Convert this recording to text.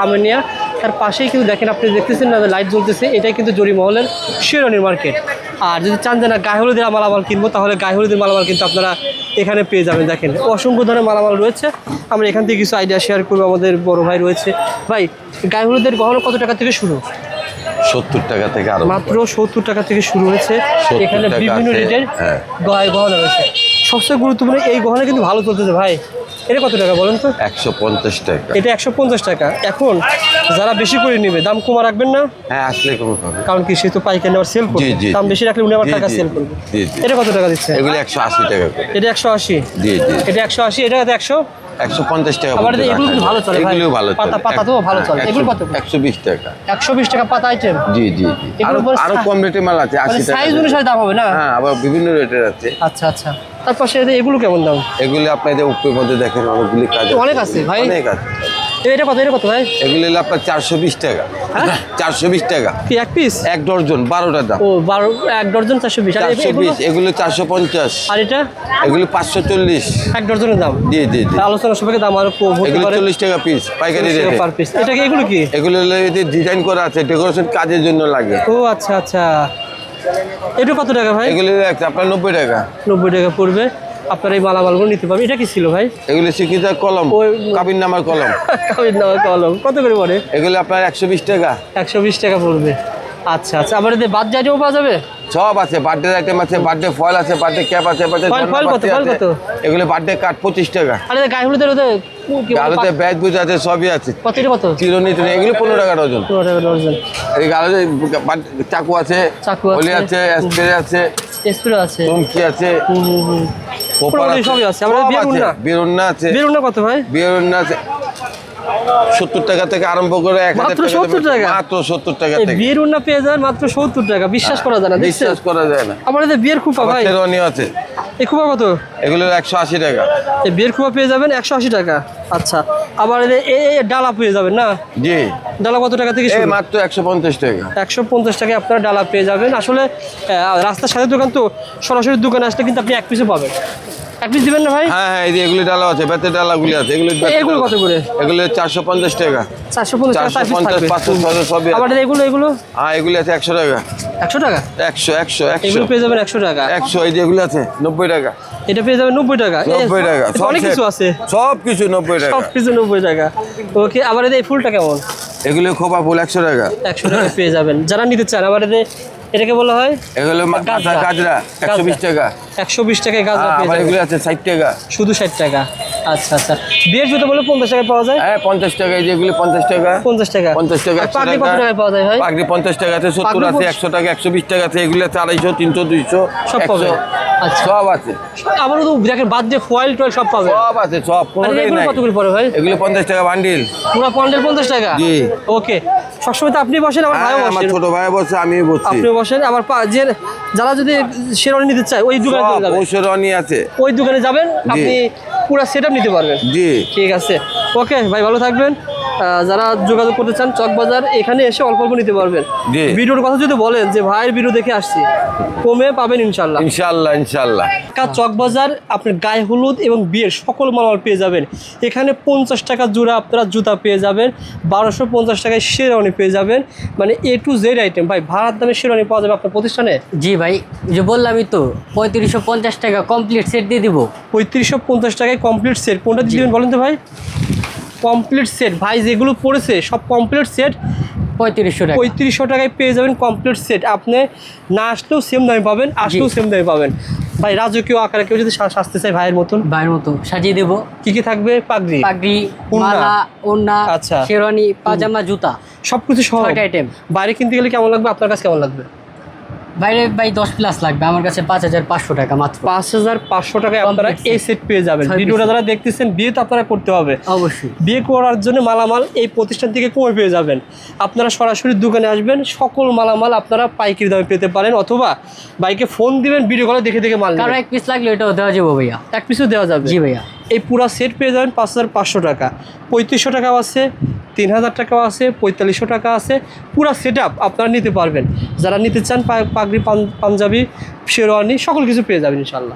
আমিনিয়া। তার পাশেই কিন্তু দেখেন, আপনি দেখতেছেন না লাইট জ্বলতেছে, এটাই কিন্তু জরি মহলের শেরওয়ানির মার্কেট। আর যদি চান যে না গায়ে হলুদের মালামাল কিনবো, তাহলে গায়ে হলুদের মালামাল কিন্তু আপনারা এখানে পেয়ে যাবেন। দেখেন অসংখ্য ধরনের মালামাল রয়েছে। আমরা এখান থেকে কিছু আইডিয়া শেয়ার করবো। আমাদের বড় ভাই রয়েছে। ভাই, গায়ে হলুদের গহনা কত টাকা থেকে শুরু? 70 টাকা থেকে আরো মাত্র 70 টাকা থেকে শুরু হয়েছে। এখানে বিভিন্ন রেটের গহনা রয়েছে। সবচেয়ে গুরুত্বপূর্ণ এই গহনা কিন্তু ভালো চলতেছে ভাই। এটা কত টাকা বলেন তো? 150 টাকা। এটা 150 টাকা। এখন যারা বেশি করে নেবে দাম কমা রাখবেন না? হ্যাঁ, আসলে কমে পাবে। কারণ কি, সে তো পাইকারি নেওয়ার সেল করবে, দাম বেশি রাখলে উনি আবার টাকা সেল করবে। এটা কত টাকা দিচ্ছে? এগুলো 180 টাকা করে। এটা 180? জি জি। এটা 180, এটা 150 টাকা। আবার এগুলো কিন্তু ভালো চলে ভাই। এগুলো ভালো চলে। পাতা তো ভালো চলে। এগুলো কত? 120 টাকা। 120 টাকা পাতা আইটেম? জি জি জি। আরো কম রেটে মাল আছে, 80 টাকা। সাইজ অনুসারে দাম হবে না? হ্যাঁ, আবার বিভিন্ন রেটের আছে। আচ্ছা আচ্ছা। তারপর এগুলো কেমন দাম? এগুলো আপনাদের উপরের মধ্যে দেখেন অনেকগুলি কাজ অনেক আছে ভাই। অনেক আছে। এটা কত ভাই? এগুলো হলো আপনার 420 টাকা। 420 টাকা কি এক পিস? এক ডজন, 12টা দাম। ও 12, এক ডজন 420। 420। এগুলো 450। আর এটা? এগুলো 540 এক ডজনের দাম। জি জি জি। আলোচনা সবাইকে দাম আরো কম হতে এগুলো পারে। 40 টাকা পিস পাইকারি রেটে পার পিস। এটা কি, এগুলো কি? এগুলো হলো ডিজাইন করা আছে, ডেকোরেশন কাজের জন্য লাগে। ও আচ্ছা আচ্ছা। এটা কত টাকা ভাই? এগুলো আপনার 90 টাকা। 90 টাকা পড়বে। আপনারা এই মালামালগুলো নিতে পারবেন। এটা কি ছিল ভাই? এগুলো শিক্ষিত কলম, কাবিন নামার কলম। কাবিন নামার কলম কত করে পড়ে? এগুলো আপনার 120 টাকা। 120 টাকা পড়বে। আচ্ছা আচ্ছা। আবার এদের বাদ আইটেমও পাওয়া যাবে? সব আছে, বার্থডে আইটেম আছে, বার্থডে ফল আছে, বার্থডে ক্যাপ আছে, ফল কত? এগুলো বার্থডে কার্ড 25 টাকা। আরে গায়ে হলুদের আলুতে ব্যাজ বুঝ আছে, সবই আছে। কত? এটা কত? চিরুনি এগুলো 15 টাকা ডজন। 15 টাকা ডজন। এই আলুতে চাকু আছে, ওলি আছে, স্প্রে আছে, স্প্রে আছে, চমকি আছে, সবই আছে। আমরা বেরুন্না আছে। বেরুন্না কত ভাই? বেরুন্না আছে 70 টাকা থেকে আরম্ভ করে 1000 টাকা। 70 টাকা? মাত্র 70 টাকা থেকে বিয়ের উন্না পেয়ে যান মাত্র 70 টাকা। বিশ্বাস করা যায় না। বিশ্বাস করা যায় না। আমার এই বিয়ের খুপা ভাই। শেরওয়ানি আছে। এই খুপা কত? এগুলো 180 টাকা। এই বিয়ের খুপা পেয়ে যাবেন 180 টাকা। আচ্ছা। আবার এই ডালা পেয়ে যাবেন না? জি। ডালা কত টাকা থেকে শুরু? মাত্র 150 টাকা। 150 টাকায় আপনারা ডালা পেয়ে যাবেন। আসলে রাস্তার সাথে দোকান তো, সরাসরি দোকানে আসলে কিন্তু আপনি এক পিসও পাবেন। এক পিস দিবেন না ভাই? হ্যাঁ হ্যাঁ, এই যে এগুলি ডালা আছে, বেতের ডালাগুলি আছে। এগুলো কত করে? এগুলো 450 টাকা। 450 টাকা। 450, 500, 600 সবই আছে। আবার এগুলো? হ্যাঁ, এগুলি আছে 100 টাকা। 100 টাকা? 100। এগুলো পেয়ে যাবেন 100 টাকা। 100। এই যে এগুলো আছে 90 টাকা। এটা পেয়ে যাবেন 90 টাকা। 90 টাকা। অনেক কিছু আছে। সব কিছু 90 টাকা। সব কিছু 90 টাকা। ওকে। আবার এই ফুলটা কেমন? এগুলো খোপা ফুল 100 টাকা। 100 টাকা পেয়ে যাবেন যারা নিতে চান। আবার এটাকে বলা হয় এগুলো গাজরা 120 টাকা। 120 টাকায় গাজরা পেয়ে যাবেন। এগুলো আছে 60 টাকা। শুধু 60 টাকা। আচ্ছা আচ্ছা। বিয়ের জুতো বলে 50 টাকায় পাওয়া যায়? হ্যাঁ, 50 টাকা। এই যে এগুলো 50 টাকা। 50 টাকা। 50 টাকা। পাগড়ি কত টাকায় পাওয়া যায় ভাই? পাগড়ি 50 টাকা আছে, 70 আছে, 100 টাকা, 120 টাকা আছে। এগুলো আছে 250, 300, 200 সব পাবে। আচ্ছা। সব আছে। আবার তো দেখেন বাদ দিয়ে ফয়েল টয়েল সব পাবে। সব আছে, সব। এগুলো কত করে পড়ে ভাই? এগুলো 50 টাকা বান্ডিল। পুরো বান্ডিল 50 টাকা? জি। ওকে। সবসময় তো আপনি বসেন, আমার ভাইও বসে। আমার ছোট ভাই বসে, আমি বসছি। আপনি বসেন। আবার যারা যদি শেরওয়ানি নিতে চায় ওই দোকানে চলে যাবেন। ওই শেরওয়ানি আছে, ওই দোকানে যাবেন, আপনি পুরো সেটআপ নিতে পারবেন। জি। ঠিক আছে। ওকে ভাই, ভালো থাকবেন। যারা যোগাযোগ করতে চান চকবাজার, এখানে এসে অল্প অল্প নিতে পারবেন। ভিডিওর কথা যদি বলেন যে ভাইয়ের ভিডিও দেখে আসছি, কমে পাবেন ইনশাল্লাহ। ইনশাল্লাহ। চকবাজার আপনার গায়ে হলুদ এবং বিয়ের সকল মালামাল পেয়ে যাবেন। এখানে 50 টাকা জোড়া আপনারা জুতা পেয়ে যাবেন, 1250 টাকায় শেরওয়ানি পেয়ে যাবেন। মানে A to Z আইটেম ভাই। ভাড়ার দামে শেরওয়ানি পাওয়া যাবে আপনার প্রতিষ্ঠানে? জি ভাই, যে বললামই তো 3550 টাকা কমপ্লিট সেট দিয়ে দিব। 3550 টাকায় কমপ্লিট সেট। কোনটা দিবেন বলেন তো ভাই? কমপ্লিট সেট ভাই, যেগুলো পড়েছে সব কমপ্লিট সেট 3500 টাকা। 3500 টাকায় পেয়ে যাবেন কমপ্লিট সেট। আপনি না আসলেও সেম দামে পাবেন, আসলেও সেম দামে পাবেন ভাই। রাজকীয় আকারে কেউ যদি সাজতে চায় ভাইয়ের মতো সাজিয়ে দেবো। কি থাকবে? পাগড়ি, মালা, ওড়না, আচ্ছা, শেরওয়ানি, পাজামা, জুতা সবকিছু সহ। 6টা আইটেম। বাইরে কিনতে গেলে কেমন লাগবে? আপনার কাছে কেমন লাগবে? বাইরে ভাই 10+ লাগবে, আমার কাছে 5500 টাকা মাত্র। 5500 টাকায় আপনারা এই সেট পেয়ে যাবেন। ভিডিওটা যারা দেখতেছেন, বিয়ে তো আপনারা করতে হবে অবশ্যই। বিয়ে করার জন্য মালামাল এই প্রতিষ্ঠান থেকে কমে পেয়ে যাবেন। আপনারা সরাসরি দোকানে আসবেন, সকল মালামাল আপনারা পাইকারি দামে পেতে পারেন, অথবা বাইকে ফোন দিবেন, ভিডিও কলে দেখে দেখে মাল নেবেন। কারণ এক পিস লাগলে এটাও দেওয়া যাবে ভাইয়া। এক পিসও দেওয়া যাবে? জি ভাইয়া। এই পুরো সেট পেয়ে যাবেন 5500 টাকা। 3500 টাকাও আছে, 3000 টাকাও আছে, 4500 টাকা আছে। পুরো সেট আপ আপনারা নিতে পারবেন। যারা নিতে চান পাগড়ি, পাঞ্জাবি, শেরওয়ানি সকল কিছু পেয়ে যাবেন ইনশাল্লাহ।